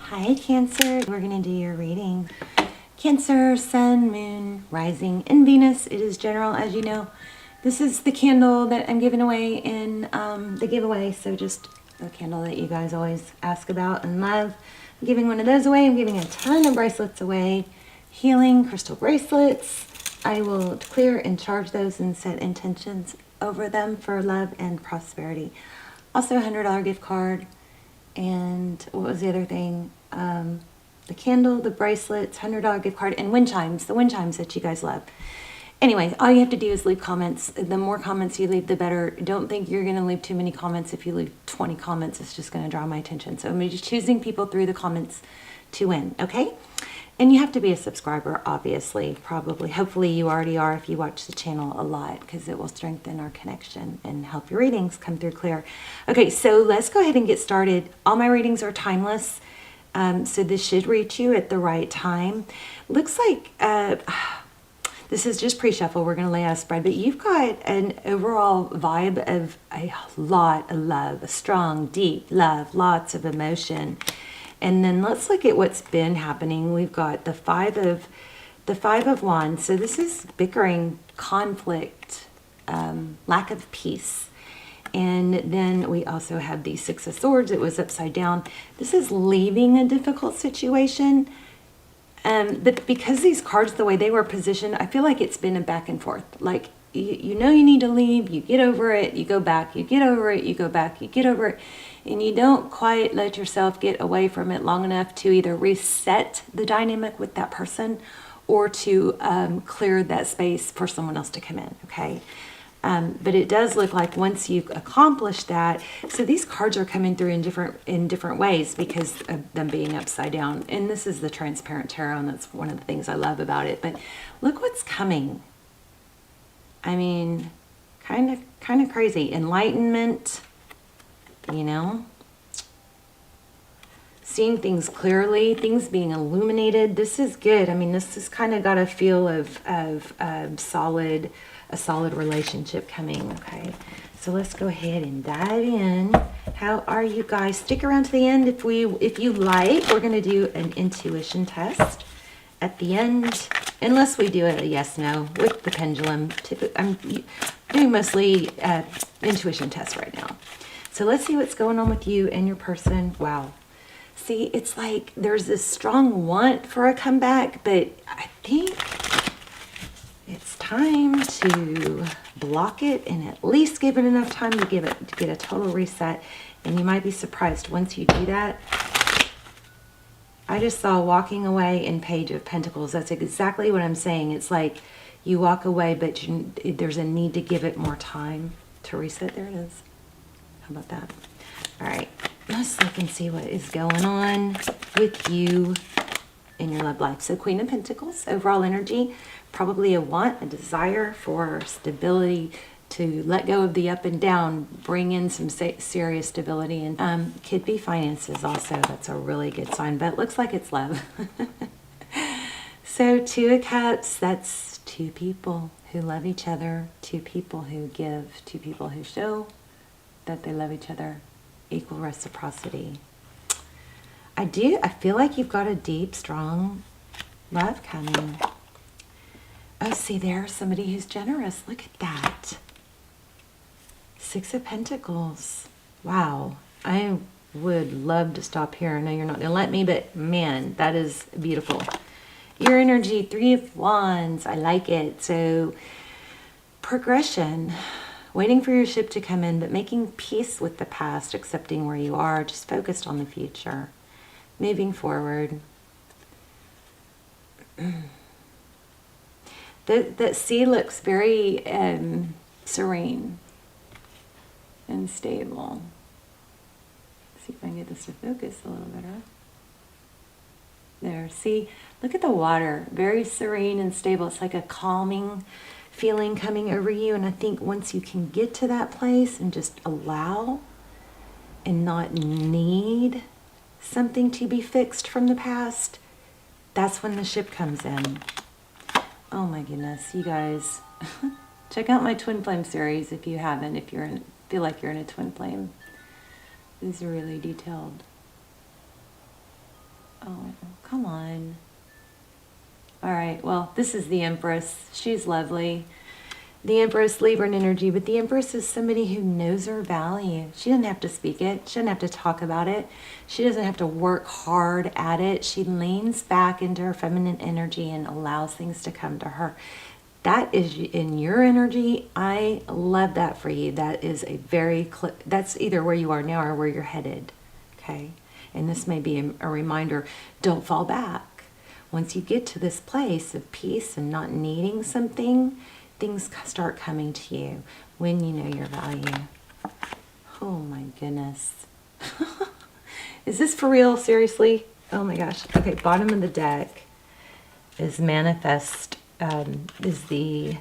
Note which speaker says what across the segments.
Speaker 1: Hi Cancer, we're going to do your reading. Cancer, Sun, Moon, Rising, and Venus. It is general, as you know. This is the candle that I'm giving away in the giveaway, so just a candle that you guys always ask about and love. I'm giving one of those away. I'm giving a ton of bracelets away. Healing crystal bracelets. I will clear and charge those and set intentions over them for love and prosperity. Also a $100 gift card. And what was the other thing? The candle, the bracelets, $100 gift card, and wind chimes, the wind chimes that you guys love. Anyway, all you have to do is leave comments. The more comments you leave, the better. Don't think you're going to leave too many comments. If you leave 20 comments, it's just going to draw my attention. So I'm just choosing people through the comments to win, okay? And you have to be a subscriber, obviously, probably. Hopefully you already are if you watch the channel a lot, because it will strengthen our connection and help your readings come through clear. Okay, so let's go ahead and get started. All my readings are timeless, so this should reach you at the right time. Looks like this is just pre-shuffle. We're going to lay out a spread, but you've got an overall vibe of a lot of love, a strong, deep love, lots of emotion. And then let's look at what's been happening. We've got the five of wands. So this is bickering, conflict, lack of peace. And then we also have the Six of Swords. It was upside down. This is leaving a difficult situation. But because these cards, the way they were positioned, I feel like it's been a back and forth. Like, you know you need to leave, you get over it, you go back, you get over it, you go back, you get over it. And you don't quite let yourself get away from it long enough to either reset the dynamic with that person or to clear that space for someone else to come in, okay? But it does look like once you've accomplished that, so these cards are coming through in different ways because of them being upside down. And this is the transparent tarot, and that's one of the things I love about it. But look what's coming. I mean, kind of crazy. Enlightenment, you know, seeing things clearly, things being illuminated. This is good. I mean, this has kind of got a feel of a solid relationship coming. Okay, so let's go ahead and dive in. How are you guys? Stick around to the end if you like. We're going to do an intuition test at the end, unless we do a yes/no with the pendulum. I'm doing mostly intuition tests right now. So let's see what's going on with you and your person. Wow. See, it's like there's this strong want for a comeback, but I think it's time to block it and at least give it enough time to get a total reset. And you might be surprised once you do that. I just saw walking away in Page of Pentacles. That's exactly what I'm saying. It's like you walk away, but there's a need to give it more time to reset. There it is. How about that? All right, let's look and see what is going on with you in your love life. So Queen of Pentacles, overall energy, probably a want, a desire for stability, to let go of the up and down, bring in some serious stability, and could be finances also. That's a really good sign, but it looks like it's love. So Two of Cups, that's two people who love each other, two people who give, two people who show that they love each other, equal reciprocity. I feel like you've got a deep, strong love coming. Oh, see there, somebody who's generous. Look at that. Six of Pentacles. Wow. I would love to stop here. I know you're not going to let me, but man, that is beautiful. Your energy, Three of Wands. I like it. So progression. Waiting for your ship to come in, but making peace with the past, accepting where you are, just focused on the future, moving forward. The sea looks very serene and stable. Let's see if I can get this to focus a little better. There, see, look at the water, very serene and stable. It's like a calming feeling coming over you. And I think once you can get to that place and just allow and not need something to be fixed from the past, that's when the ship comes in. Oh my goodness, you guys. Check out my Twin Flame series if you haven't, if you're feel like you're in a twin flame. This is really detailed. Oh, come on. All right, well, this is the Empress. She's lovely. The Empress, Libra energy, but the Empress is somebody who knows her value. She doesn't have to speak it. She doesn't have to talk about it. She doesn't have to work hard at it. She leans back into her feminine energy and allows things to come to her. That is in your energy. I love that for you. That is that's either where you are now or where you're headed. Okay. And this may be a reminder, don't fall back. Once you get to this place of peace and not needing something, things start coming to you when you know your value. Oh my goodness. Is this for real? Seriously? Oh my gosh. Okay, bottom of the deck is manifest, is the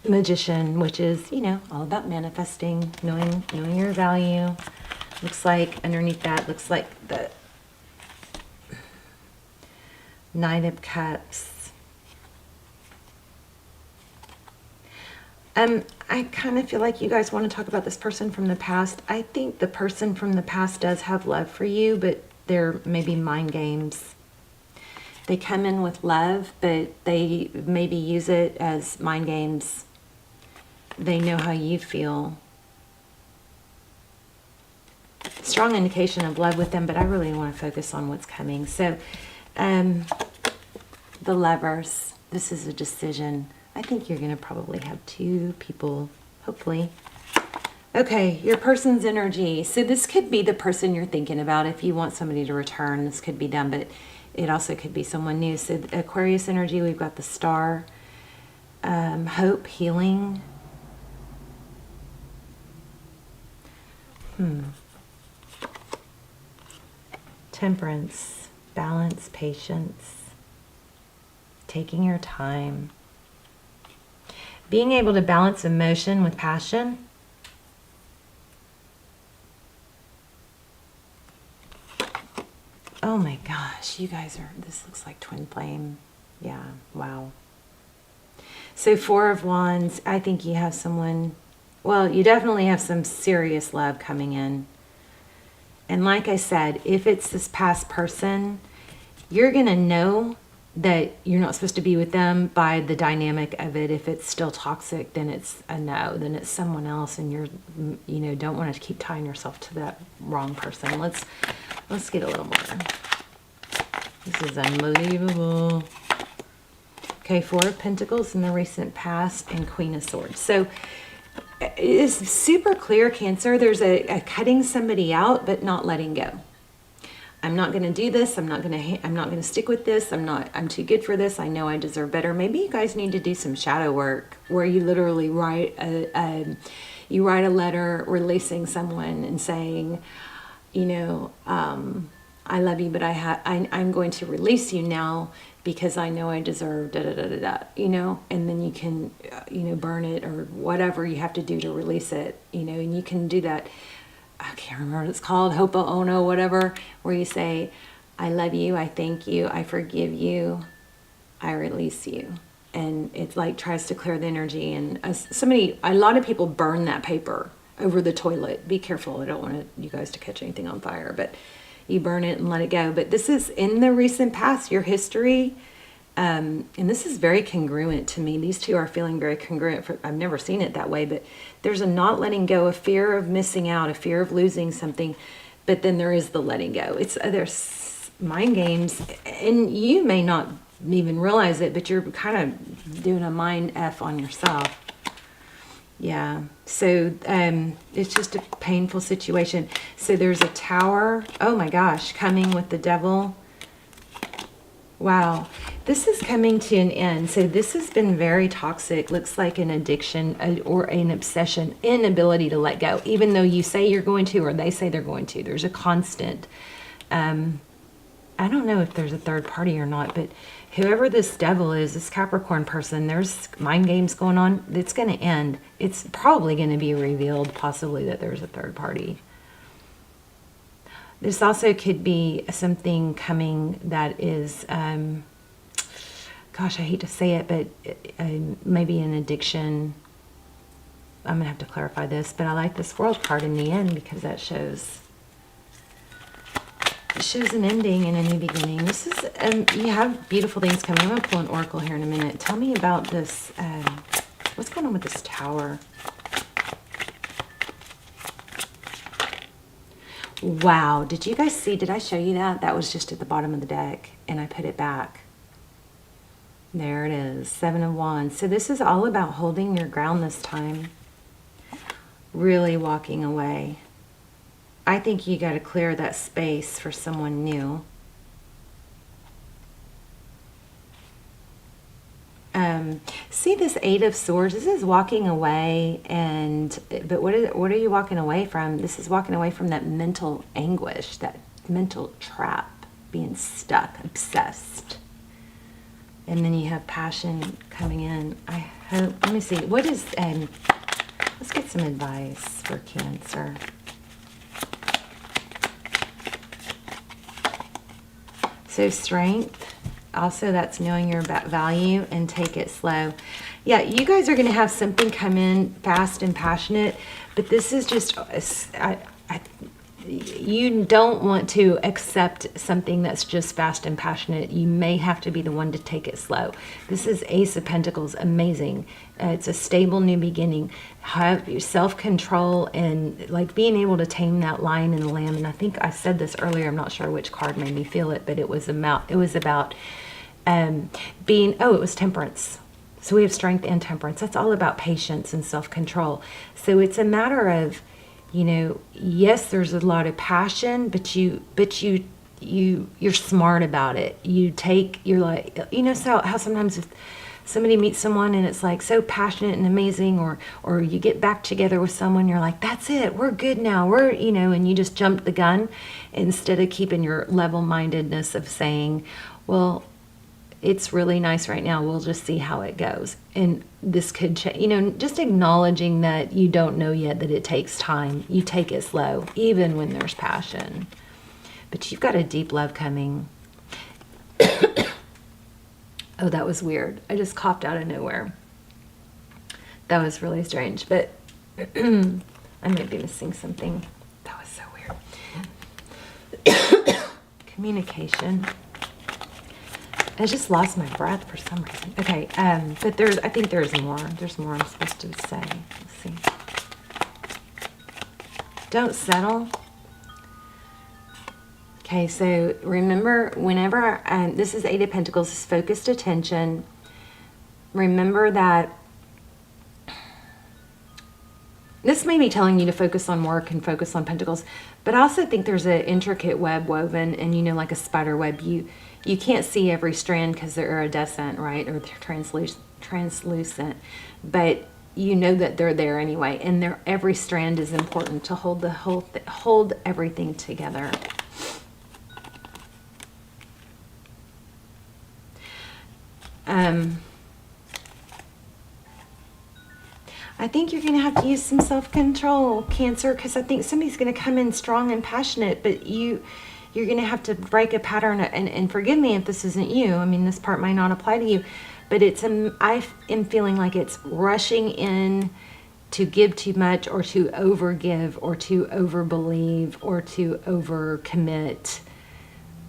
Speaker 1: Magician, which is, you know, all about manifesting, knowing your value. Looks like underneath that, looks like the Knight of Cups. I kind of feel like you guys want to talk about this person from the past. I think the person from the past does have love for you, but they're maybe mind games. They come in with love, but they maybe use it as mind games. They know how you feel. Strong indication of love with them, but I really want to focus on what's coming. So, the Lovers, this is a decision. I think you're going to probably have two people, hopefully. Okay, your person's energy. So this could be the person you're thinking about. If you want somebody to return, this could be done, but it also could be someone new. So Aquarius energy, we've got the Star, hope, healing. Temperance, balance, patience, taking your time. Being able to balance emotion with passion. Oh my gosh, you guys are, this looks like twin flame. Yeah, wow. So Four of Wands, I think you have someone, well, you definitely have some serious love coming in. And like I said, if it's this past person, you're going to know that you're not supposed to be with them by the dynamic of it. If it's still toxic, then it's a no, then it's someone else, and you're, you know, don't want to keep tying yourself to that wrong person. Let's get a little more. This is unbelievable. Okay, Four of Pentacles in the recent past and Queen of Swords. So it is super clear, Cancer. There's a cutting somebody out, but not letting go. I'm not going to do this. I'm not going to stick with this. I'm too good for this. I know I deserve better. Maybe you guys need to do some shadow work where you literally write a letter releasing someone and saying, you know, I love you, but I'm going to release you now because I know I deserve da da da da da, you know, and then you can, you know, burn it or whatever you have to do to release it, you know, and you can do that. I can't remember what it's called, Hopo Ono, whatever, where you say, I love you, I thank you, I forgive you, I release you. And it like tries to clear the energy. And a lot of people burn that paper over the toilet. Be careful, I don't want you guys to catch anything on fire, but you burn it and let it go. But this is in the recent past, your history. And this is very congruent to me. These two are feeling very congruent. I've never seen it that way, but there's a not letting go, a fear of missing out, a fear of losing something, but then there is the letting go. There's mind games, and you may not even realize it, but you're kind of doing a mind F on yourself. Yeah, so it's just a painful situation. So there's a Tower, oh my gosh, coming with the Devil. Wow, this is coming to an end. So this has been very toxic. Looks like an addiction or an obsession, inability to let go, even though you say you're going to or they say they're going to. There's a constant. I don't know if there's a third party or not, but whoever this Devil is, this Capricorn person, there's mind games going on. It's going to end. It's probably going to be revealed, possibly, that there's a third party. This also could be something coming that is, gosh, I hate to say it, but maybe an addiction. I'm going to have to clarify this, but I like this World card in the end because that shows It shows an ending and a new beginning. This is, you have beautiful things coming. I'm going to pull an oracle here in a minute. Tell me about this, what's going on with this tower? Wow, did you guys see, did I show you that? That was just at the bottom of the deck, and I put it back. There it is, 7 of Wands. So this is all about holding your ground this time. Really walking away. I think you got to clear that space for someone new. See this 8 of Swords? This is walking away, but what are you walking away from? This is walking away from that mental anguish, that mental trap, being stuck, obsessed. And then you have passion coming in. I hope, let me see, what is, let's get some advice for Cancer. So strength. Also, that's knowing your value and take it slow. Yeah, you guys are going to have something come in fast and passionate, but this is just, you don't want to accept something that's just fast and passionate. You may have to be the one to take it slow. This is Ace of Pentacles, amazing. It's a stable new beginning. Have your self-control and like being able to tame that lion and the lamb. And I think I said this earlier, I'm not sure which card made me feel it, but it was about being, it was temperance. So we have strength and temperance. That's all about patience and self-control. So it's a matter of, you know, yes, there's a lot of passion, but you're smart about it. You're like, you know, so how sometimes if somebody meets someone and it's like so passionate and amazing, or you get back together with someone, you're like, that's it, we're good now, you know, and you just jump the gun instead of keeping your level-mindedness of saying, well, it's really nice right now, we'll just see how it goes. And this could change, you know, just acknowledging that you don't know yet, that it takes time. You take it slow, even when there's passion. But you've got a deep love coming. Oh, that was weird. I just coughed out of nowhere. That was really strange, but I might be missing something. That was so weird. Communication. I just lost my breath for some reason. Okay, but I think there's more. There's more I'm supposed to say. Let's see. Don't settle. Okay, so remember, whenever, this is 8 of Pentacles, this focused attention. Remember that this may be telling you to focus on work and focus on Pentacles, but I also think there's an intricate web woven, and you know, like a spider web, you can't see every strand because they're iridescent, right? Or they're translucent, but you know that they're there anyway, and every strand is important to hold the hold everything together. I think you're going to have to use some self-control, Cancer, because I think somebody's going to come in strong and passionate, but you're going to have to break a pattern. And forgive me if this isn't you. I mean, this part might not apply to you, but I am feeling like it's rushing in to give too much, or to overgive, or to overbelieve, or to overcommit,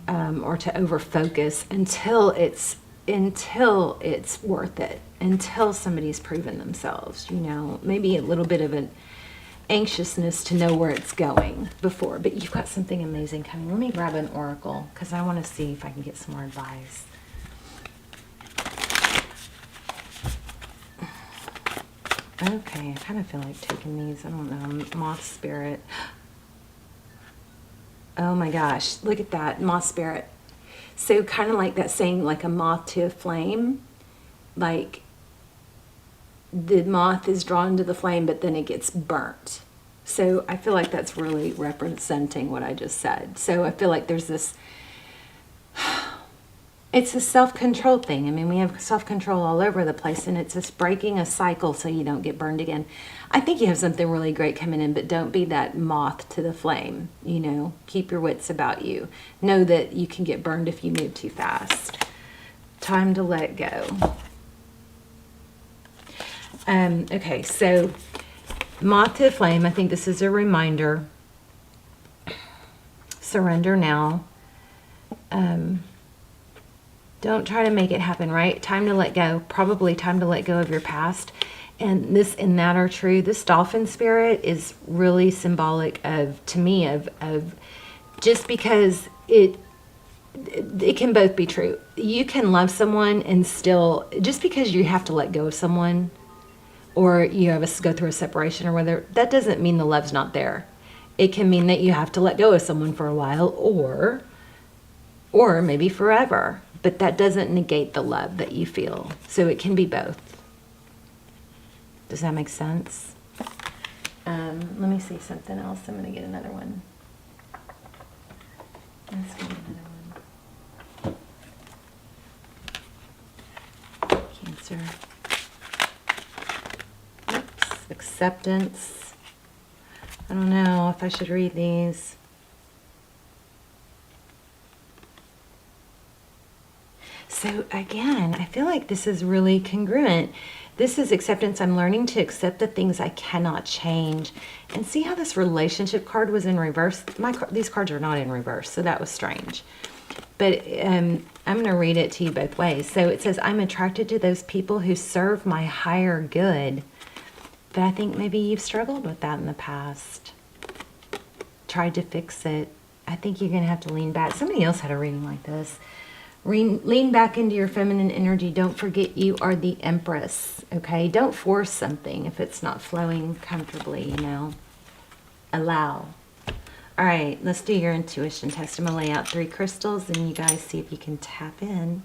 Speaker 1: or to overfocus until it's worth it, until somebody's proven themselves, you know, maybe a little bit of an anxiousness to know where it's going before, but you've got something amazing coming. Let me grab an oracle because I want to see if I can get some more advice. Okay, I kind of feel like taking these. I don't know. Moth spirit. Oh my gosh, look at that, moth spirit. So kind of like that saying, like a moth to a flame, like the moth is drawn to the flame, but then it gets burnt. So I feel like that's really representing what I just said. So I feel like there's this, it's a self-control thing. I mean, we have self-control all over the place, and it's just breaking a cycle so you don't get burned again. I think you have something really great coming in, but don't be that moth to the flame, you know. Keep your wits about you. Know that you can get burned if you move too fast. Time to let go. Okay, so moth to the flame, I think this is a reminder. Surrender now. Don't try to make it happen, right? Time to let go. Probably time to let go of your past. And this and that are true. This dolphin spirit is really symbolic of, to me, of just because it can both be true. You can love someone and still, just because you have to let go of someone, or you have go through a separation or whether, that doesn't mean the love's not there. It can mean that you have to let go of someone for a while, or maybe forever. But that doesn't negate the love that you feel. So it can be both. Does that make sense? Let me see something else. I'm going to get another one. Let's get another one. Cancer. Oops. Acceptance. I don't know if I should read these. So again, I feel like this is really congruent. This is acceptance. I'm learning to accept the things I cannot change. And see how this relationship card was in reverse? These cards are not in reverse, so that was strange. But I'm going to read it to you both ways. So it says, I'm attracted to those people who serve my higher good. But I think maybe you've struggled with that in the past. Tried to fix it. I think you're going to have to lean back. Somebody else had a reading like this. Lean back into your feminine energy. Don't forget you are the Empress, okay? Don't force something if it's not flowing comfortably, you know. Allow. All right, let's do your intuition test. I'm going to lay out 3 crystals, and you guys see if you can tap in.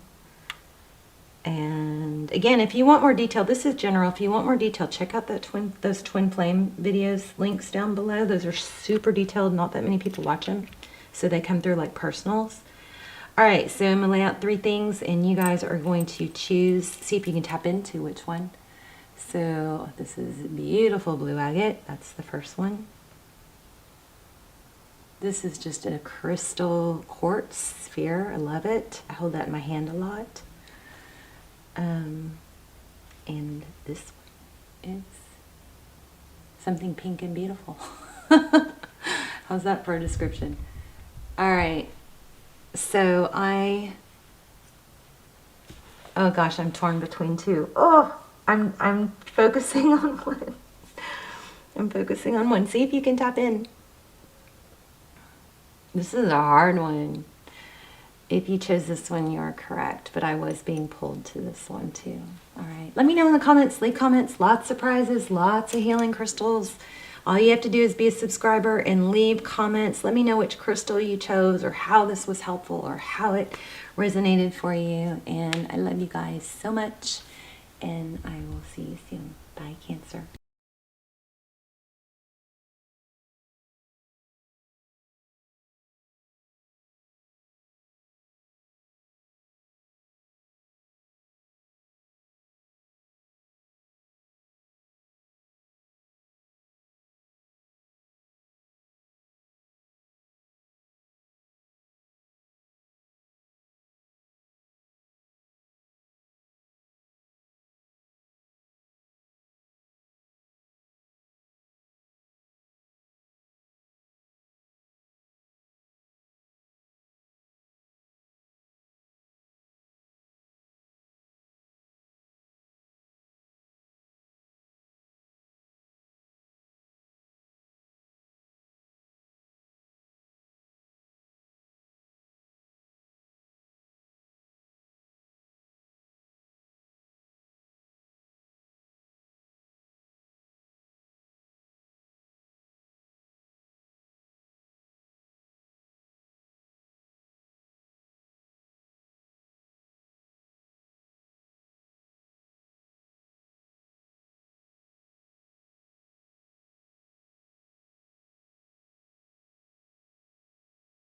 Speaker 1: And again, if you want more detail, this is general. If you want more detail, check out those twin flame videos, links down below. Those are super detailed. Not that many people watch them, so they come through like personals. All right, so I'm going to lay out 3 things, and you guys are going to choose, see if you can tap into which one. So this is beautiful blue agate. That's the first one. This is just a crystal quartz sphere. I love it. I hold that in my hand a lot. And this one is something pink and beautiful. How's that for a description? All right. So oh gosh, I'm torn between 2. Oh, I'm focusing on one. I'm focusing on one. See if you can tap in. This is a hard one. If you chose this one, you are correct, but I was being pulled to this one too. All right, let me know in the comments. Leave comments. Lots of prizes, lots of healing crystals. All you have to do is be a subscriber and leave comments. Let me know which crystal you chose, or how this was helpful, or how it resonated for you. And I love you guys so much, and I will see you soon. Bye, Cancer.